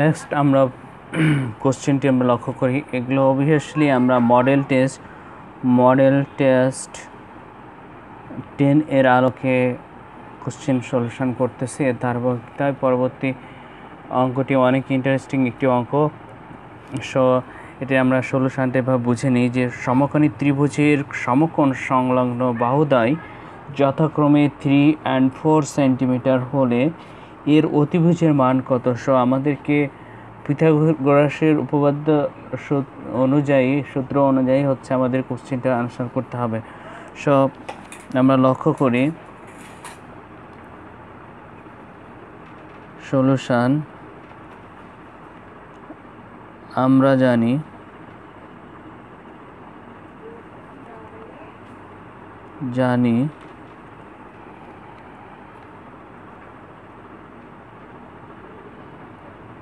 Next আমরা কোশ্চেনটি আমরা লক্ষ্য করি। এগুলো অবভিয়াসলি আমরা মডেল টেস্ট 10 এর আলোকে কোশ্চেন সলিউশন করতেছি। তার পরবর্তী অঙ্কটি অনেক ইন্টারেস্টিং একটি অঙ্ক। সো এটা আমরা সলিউশনটা এভাবে বুঝে নিই যে সমকোণী ত্রিভুজের সমকোণ সংলগ্ন বাহুদ্বয় যথাক্রমে 3 and 4 সেন্টিমিটার হলে এর অতিভুজের মান কত। সো আমাদেরকে পিথাগোরাসের উপপাদ্য সূত্র অনুযায়ী হচ্ছে আমাদের কোশ্চেনটা আনসার করতে হবে। সো আমরা লক্ষ্য করি সলিউশন। আমরা জানি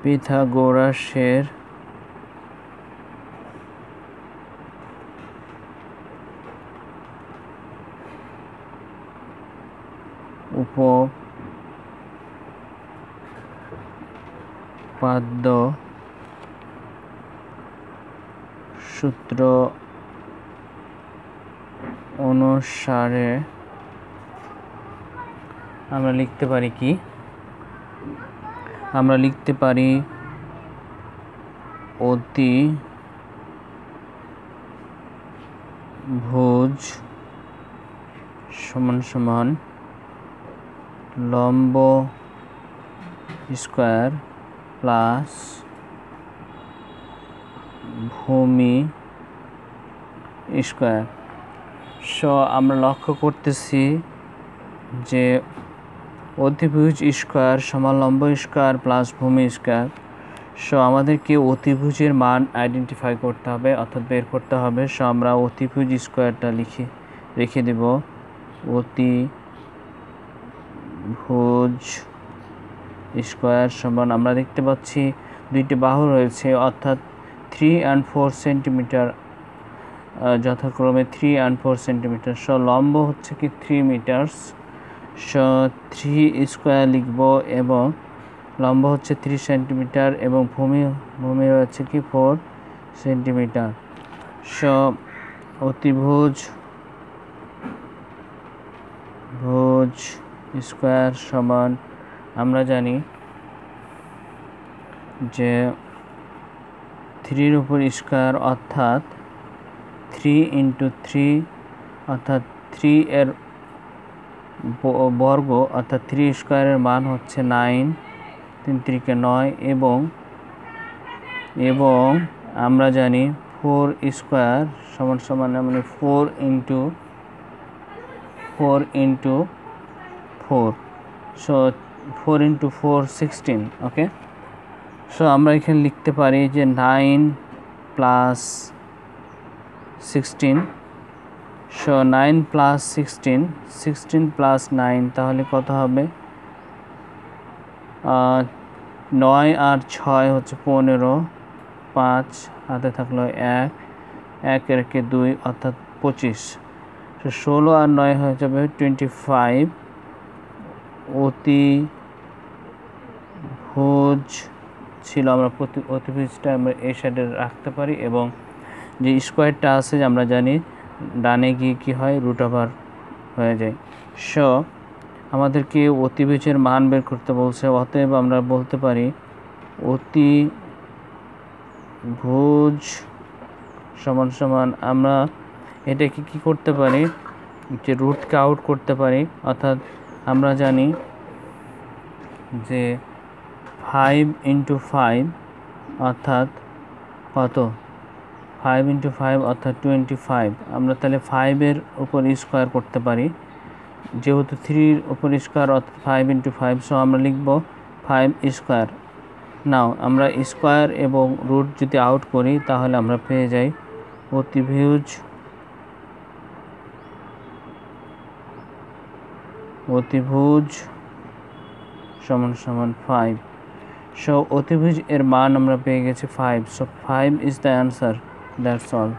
পিথাগোরাসের উপপাদ্য সূত্র অনুসারে আমরা লিখতে পারি কি? আমরা লিখতে পারি অতিভুজ সমান সমান লম্ব স্কয়ার প্লাস ভূমি স্কয়ার। সো আমরা লক্ষ্য করতেছি যে অতিভুজ স্কয়ার সমান লম্ব স্কয়ার প্লাস ভূমি স্কয়ার। সো আমাদেরকে অতিভুজের মান আইডেন্টিফাই করতে হবে, অর্থাৎ বের করতে হবে। সো আমরা অতিভুজ স্কয়ারটা রেখে দেব। অতিভুজ স্কয়ার সমান আমরা দেখতে পাচ্ছি দুইটি বাহু রয়েছে, অর্থাৎ 3 and 4 সেন্টিমিটার, যথাক্রমে 3 and 4 সেন্টিমিটার। সো লম্ব হচ্ছে কি 3 মিটারস। সো 3 স্কয়ার লিখব এবং লম্ব হচ্ছে 3 সেন্টিমিটার এবং ভূমি হচ্ছে কি 4 সেন্টিমিটার। সো অতিভুজ স্কয়ার সমান আমরা জানি যে 3 এর উপর স্কয়ার অর্থাৎ 3 into 3 অর্থাৎ 3 এর বর্গ অর্থাৎ 3 স্কয়ারের মান হচ্ছে 9, 3 3 9 এবং আমরা জানি 4 স্কয়ার সমান সমান মানে 4 into 4। So 4 into 4 16। ওকে, সো আমরা এখানে লিখতে পারি যে 9 plus 16। সো 9 plus 16 plus 9 তাহলে কত হবে? 9 আর 6 হচ্ছে 15, 5 হাতে থাকলো 1, 1 এর 2 অর্থাৎ 25। সো 16 আর 9 হয়ে যাবে 25। অতিভুজ ছিল, আমরা অতিভুজটা আমরা এই সাইডে রাখতে পারি এবং যে স্কয়ারটা আছে আমরা জানি ডানে গিয়ে কী হয় √ওভার হয়ে যায়। সো আমাদেরকে অতিভুজের মান বের করতে বলছে, অতএব আমরা বলতে পারি অতিভুজ সমান সমান আমরা এটাকে কি করতে পারি যে রুটকে আউট করতে পারি, অর্থাৎ আমরা জানি যে 5 into 5 অর্থাৎ কত? 5 into 5 অর্থাৎ 25। আমরা তাহলে 5 এর উপর স্কয়ার করতে পারি, যেহেতু 3 এর উপর স্কয়ার অর্থাৎ 5 into 5। সো আমরা লিখব 5 স্কয়ার। নাও আমরা স্কয়ার এবং রুট যদি আউট করি তাহলে আমরা পেয়ে যাই অতিভুজ সমান সমান 5। সো অতিভুজ এর মান আমরা পেয়ে গেছি 5। So 5 is the answer. That's all.